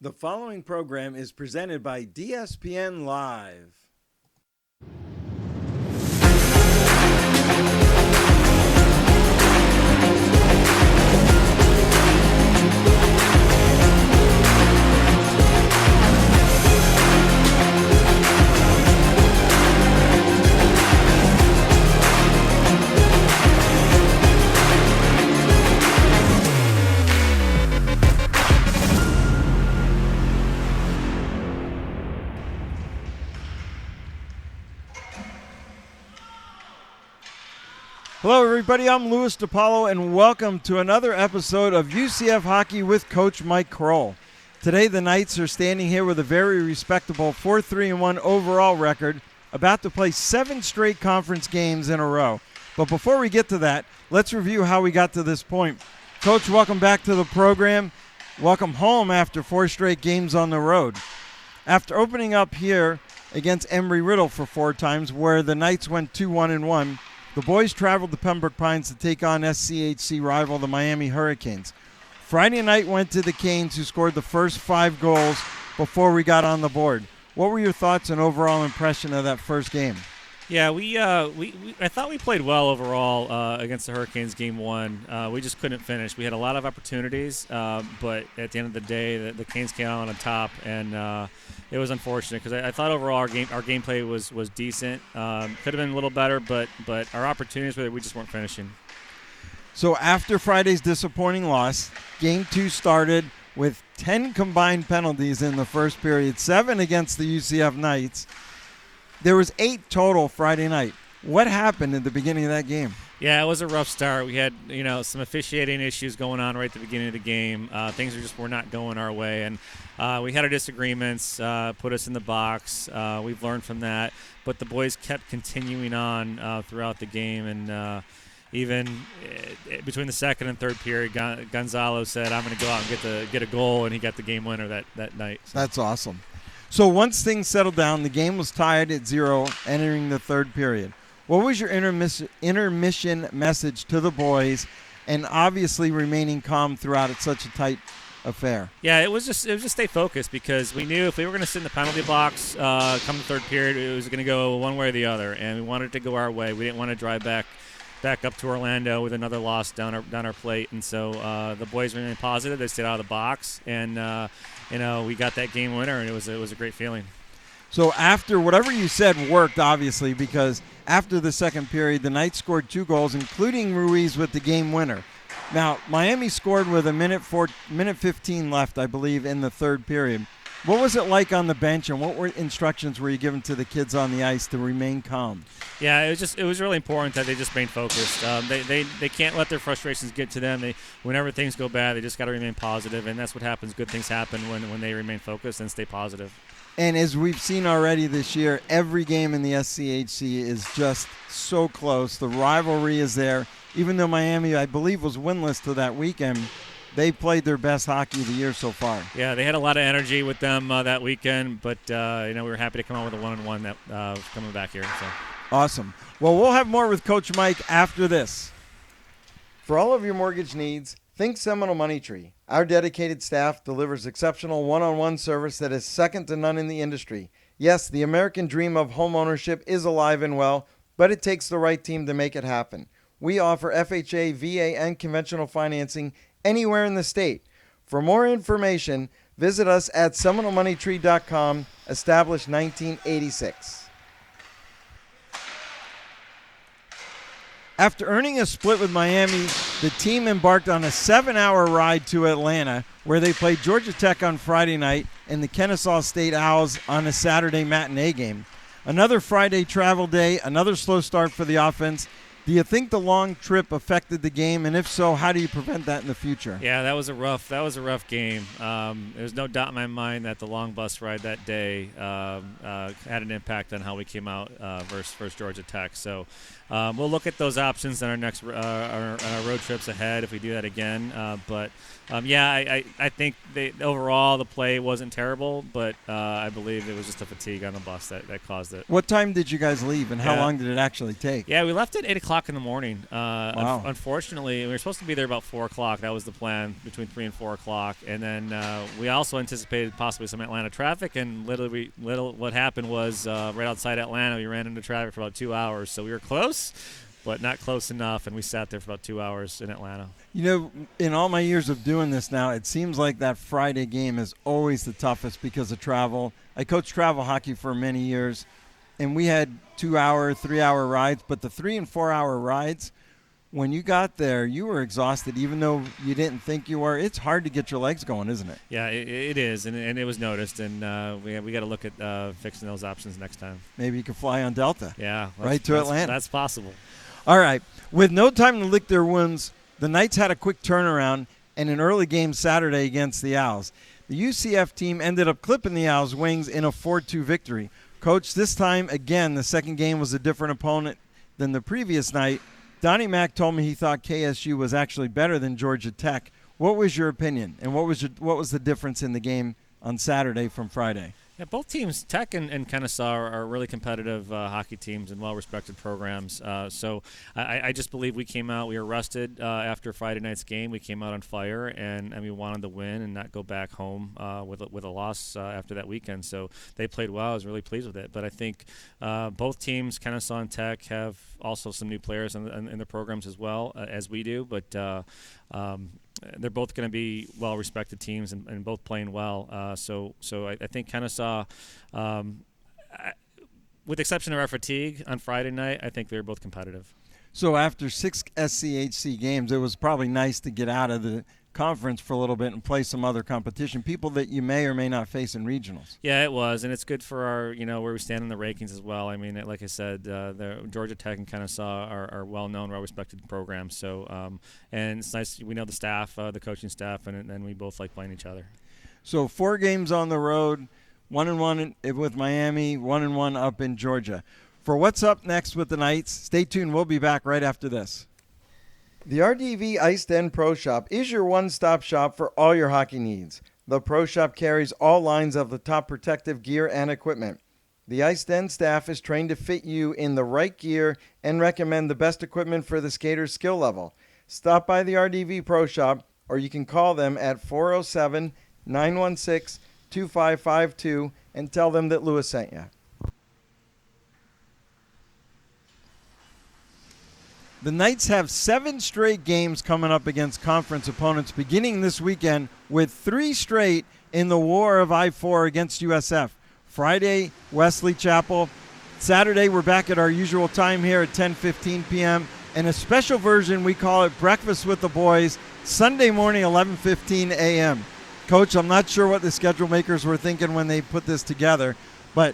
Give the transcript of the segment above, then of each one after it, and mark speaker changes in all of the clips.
Speaker 1: The following program is presented by DSPN Live. Hello, everybody. I'm Louis DiPaolo, and welcome to another episode of UCF Hockey with Coach Mike Kroll. Today, the Knights are standing here with a very respectable 4-3-1 overall record, about to play 7 straight conference games in a row. But before we get to that, let's review how we got to this point. Coach, welcome back to the program. Welcome home after 4 straight games on the road. After opening up here against Embry-Riddle for 4 times, where the Knights went 2-1-1, the boys traveled to Pembroke Pines to take on SCHC rival, the Miami Hurricanes. Friday night went to the Canes, who scored the first 5 goals before we got on the board. What were your thoughts and overall impression of that first game?
Speaker 2: Yeah, I thought we played well overall against the Hurricanes game 1. We just couldn't finish. We had a lot of opportunities, but at the end of the day, the Canes came out on top, and it was unfortunate because I thought overall our gameplay was decent. Could have been a little better, but our opportunities we just weren't finishing.
Speaker 1: So after Friday's disappointing loss, game 2 started with 10 combined penalties in the first period, 7 against the UCF Knights. There was 8 total Friday night. What happened at the beginning of that game?
Speaker 2: Yeah, it was a rough start. We had, some officiating issues going on right at the beginning of the game. Things were not going our way, and we had our disagreements, put us in the box. We've learned from that, but the boys kept continuing on throughout the game, and even between the second and third period, Gonzalo said, "I'm going to go out and get a goal," and he got the game winner that night. So.
Speaker 1: That's awesome. So once things settled down, the game was tied at 0 entering the third period. What was your intermission message to the boys, and obviously remaining calm throughout at such a tight affair?
Speaker 2: Yeah, it was just stay focused, because we knew if we were going to sit in the penalty box come the third period, it was going to go one way or the other, and we wanted it to go our way. We didn't want to drive back up to Orlando with another loss down our plate, and so the boys remained positive. They stayed out of the box, and we got that game winner, and it was a great feeling.
Speaker 1: So after whatever you said worked, obviously, because after the second period, the Knights scored 2 goals, including Ruiz with the game winner. Now, Miami scored with a minute 15 left, I believe, in the third period. What was it like on the bench, and what instructions were you given to the kids on the ice to remain calm?
Speaker 2: Yeah, it was really important that they just remain focused. They can't let their frustrations get to them. Whenever things go bad, they just got to remain positive, and that's what happens. Good things happen when they remain focused and stay positive.
Speaker 1: And as we've seen already this year, every game in the SCHC is just so close. The rivalry is there. Even though Miami, I believe, was winless to that weekend, they played their best hockey of the year so far.
Speaker 2: Yeah, they had a lot of energy with them that weekend, but we were happy to come out with a 1-1 that coming back here. So.
Speaker 1: Awesome. Well, we'll have more with Coach Mike after this. For all of your mortgage needs, think Seminole Money Tree. Our dedicated staff delivers exceptional one-on-one service that is second to none in the industry. Yes, the American dream of home ownership is alive and well, but it takes the right team to make it happen. We offer FHA, VA, and conventional financing anywhere in the state. For more information, visit us at SeminoleMoneyTree.com, established 1986. After earning a split with Miami, the team embarked on a 7-hour ride to Atlanta, where they played Georgia Tech on Friday night and the Kennesaw State Owls on a Saturday matinee game. Another Friday travel day, another slow start for the offense. Do you think the long trip affected the game, and if so, how do you prevent that in the future?
Speaker 2: Yeah, that was a rough game. There's no doubt in my mind that the long bus ride that day had an impact on how we came out versus Georgia Tech. So we'll look at those options on our next our road trips ahead if we do that again. I think overall the play wasn't terrible, but I believe it was just a fatigue on the bus that caused it.
Speaker 1: What time did you guys leave, and how long did it actually take?
Speaker 2: Yeah, we left at 8 o'clock in the morning.
Speaker 1: Wow.
Speaker 2: Unfortunately, we were supposed to be there about 4 o'clock. That was the plan, between 3 and 4 o'clock. And then we also anticipated possibly some Atlanta traffic, and what happened was right outside Atlanta, we ran into traffic for about 2 hours. So we were close, but not close enough, and we sat there for about 2 hours in Atlanta.
Speaker 1: You know, in all my years of doing this now, it seems like that Friday game is always the toughest because of travel. I coached travel hockey for many years, and we had 2-hour, 3-hour rides, but the 3 and 4 hour rides, when you got there, you were exhausted, even though you didn't think you were. It's hard to get your legs going, isn't it?
Speaker 2: Yeah, it is, and it was noticed, and we got to look at fixing those options next time.
Speaker 1: Maybe you could fly on Delta.
Speaker 2: Yeah,
Speaker 1: right to Atlanta.
Speaker 2: That's possible.
Speaker 1: All right. With no time to lick their wounds, the Knights had a quick turnaround and an early game Saturday against the Owls. The UCF team ended up clipping the Owls' wings in a 4-2 victory. Coach, this time, again, the second game was a different opponent than the previous night. Donnie Mack told me he thought KSU was actually better than Georgia Tech. What was your opinion, and what was the difference in the game on Saturday from Friday?
Speaker 2: Yeah, both teams, Tech and Kennesaw, are really competitive hockey teams and well-respected programs. So I just believe we came out. We were rested after Friday night's game. We came out on fire, and we wanted to win and not go back home with a loss after that weekend. So they played well. I was really pleased with it. But I think both teams, Kennesaw and Tech, have also some new players in their programs as well as we do. But they're both going to be well-respected teams and both playing well. So I think Kennesaw, with the exception of our fatigue on Friday night, I think they were both competitive.
Speaker 1: So after 6 SCHC games, it was probably nice to get out of the conference for a little bit and play some other competition, people that you may or may not face in regionals.
Speaker 2: Yeah, it was, and it's good for our, where we stand in the rankings as well. I mean, like I said, the Georgia Tech and Kennesaw are well-known, well-respected programs. So, and it's nice. We know the staff, the coaching staff, and we both like playing each other.
Speaker 1: So 4 games on the road, 1-1 with Miami, 1-1 up in Georgia. For what's up next with the Knights, stay tuned. We'll be back right after this. The RDV Ice Den Pro Shop is your one-stop shop for all your hockey needs. The Pro Shop carries all lines of the top protective gear and equipment. The Ice Den staff is trained to fit you in the right gear and recommend the best equipment for the skater's skill level. Stop by the RDV Pro Shop, or you can call them at 407-916-2552 and tell them that Lewis sent you. The Knights have 7 straight games coming up against conference opponents beginning this weekend, with 3 straight in the War of I-4 against USF. Friday, Wesley Chapel. Saturday, we're back at our usual time here at 10:15 p.m. And a special version, we call it Breakfast with the Boys, Sunday morning, 11:15 a.m. Coach, I'm not sure what the schedule makers were thinking when they put this together, but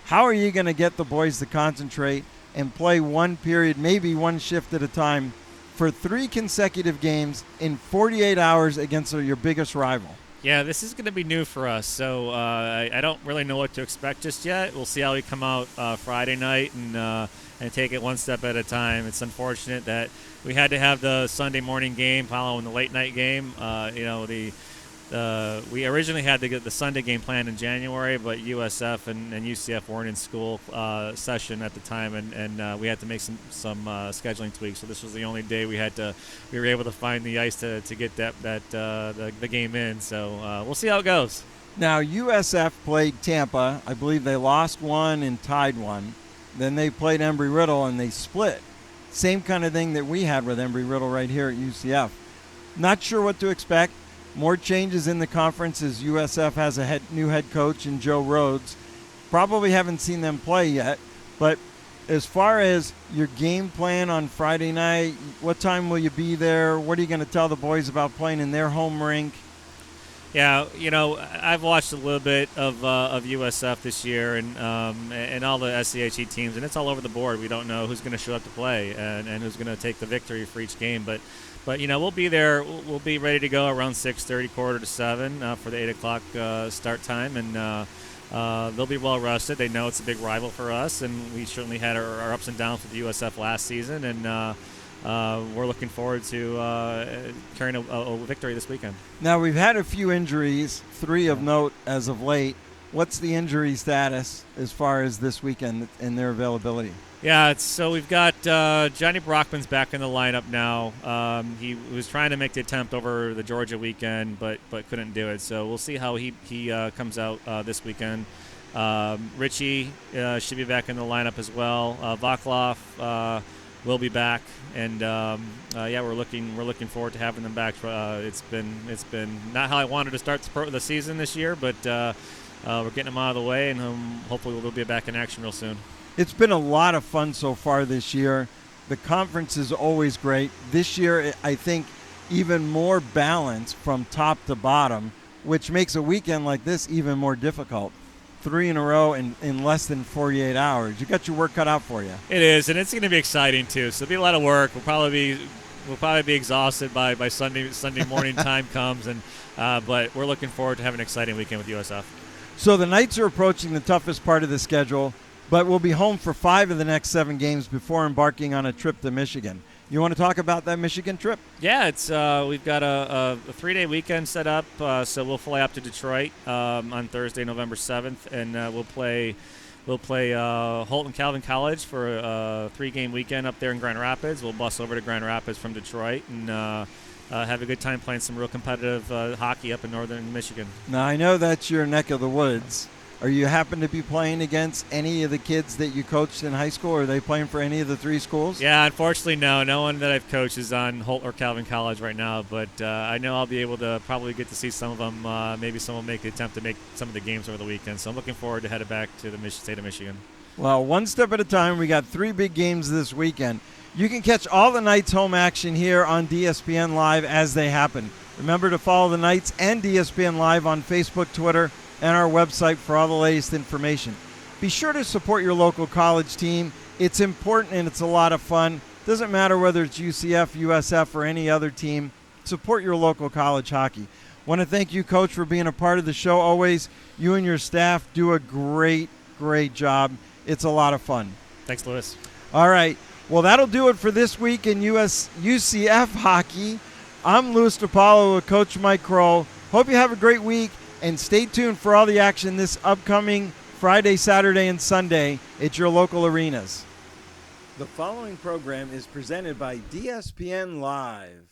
Speaker 1: how are you going to get the boys to concentrate and play one period, maybe one shift at a time, for 3 consecutive games in 48 hours against your biggest rival?
Speaker 2: Yeah, this is going to be new for us, so I don't really know what to expect just yet. We'll see how we come out Friday night and take it one step at a time. It's unfortunate that we had to have the Sunday morning game following the late night game. We originally had to get the Sunday game planned in January, but USF and UCF weren't in school session at the time, and we had to make some scheduling tweaks. So this was the only day we were able to find the ice to get the game in. So we'll see how it goes.
Speaker 1: Now USF played Tampa. I believe they lost 1 and tied 1. Then they played Embry-Riddle and they split. Same kind of thing that we had with Embry-Riddle right here at UCF. Not sure what to expect. More changes in the conference as USF has a new head coach in Joe Rhodes. Probably haven't seen them play yet, but as far as your game plan on Friday night, what time will you be there? What are you going to tell the boys about playing in their home rink?
Speaker 2: Yeah, I've watched a little bit of USF this year and all the SCHE teams, and it's all over the board. We don't know who's going to show up to play and who's going to take the victory for each game, but we'll be there. We'll be ready to go around 6:30, 6:45 for the 8 o'clock start time, and they'll be well rested. They know it's a big rival for us, and we certainly had our ups and downs with the USF last season, and we're looking forward to carrying a victory this weekend.
Speaker 1: Now, we've had a few injuries, 3 of note as of late. What's the injury status as far as this weekend and their availability?
Speaker 2: Yeah, so we've got Johnny Brockman's back in the lineup now. He was trying to make the attempt over the Georgia weekend, but couldn't do it. So we'll see how he comes out this weekend. Richie should be back in the lineup as well. Vaclav will be back, and we're looking forward to having them back. It's been not how I wanted to start the season this year, but we're getting them out of the way, and hopefully we'll be back in action real soon.
Speaker 1: It's been a lot of fun so far this year. The conference is always great. This year, I think, even more balance from top to bottom, which makes a weekend like this even more difficult. 3 in a row in less than 48 hours. You got your work cut out for you.
Speaker 2: It is, and it's going to be exciting too. So it'll be a lot of work. We'll probably be exhausted by Sunday morning time comes, and but we're looking forward to having an exciting weekend with USF.
Speaker 1: So the Knights are approaching the toughest part of the schedule, but we'll be home for 5 of the next 7 games before embarking on a trip to Michigan. You want to talk about that Michigan trip?
Speaker 2: Yeah, it's we've got a 3-day weekend set up, so we'll fly up to Detroit on Thursday, November 7th, and we'll play Holt and Calvin College for a 3-game weekend up there in Grand Rapids. We'll bus over to Grand Rapids from Detroit and have a good time playing some real competitive hockey up in northern Michigan.
Speaker 1: Now, I know that's your neck of the woods. Are you happen to be playing against any of the kids that you coached in high school? Or are they playing for any of the 3 schools?
Speaker 2: Yeah, unfortunately, no. No one that I've coached is on Holt or Calvin College right now, but I know I'll be able to probably get to see some of them. Maybe someone will make the attempt to make some of the games over the weekend. So I'm looking forward to headed back to the state of Michigan.
Speaker 1: Well, one step at a time. We got 3 big games this weekend. You can catch all the Knights home action here on DSPN Live as they happen. Remember to follow the Knights and DSPN Live on Facebook, Twitter, and our website for all the latest information. Be sure to support your local college team. It's important and it's a lot of fun. Doesn't matter whether it's UCF, USF, or any other team. Support your local college hockey. Want to thank you, Coach, for being a part of the show. Always, you and your staff do a great job. It's a lot of fun.
Speaker 2: Thanks, Lewis.
Speaker 1: All right. Well, that'll do it for this week in UCF hockey. I'm Louis DiPaolo with Coach Mike Kroll. Hope you have a great week. And stay tuned for all the action this upcoming Friday, Saturday, and Sunday at your local arenas. The following program is presented by DSPN Live.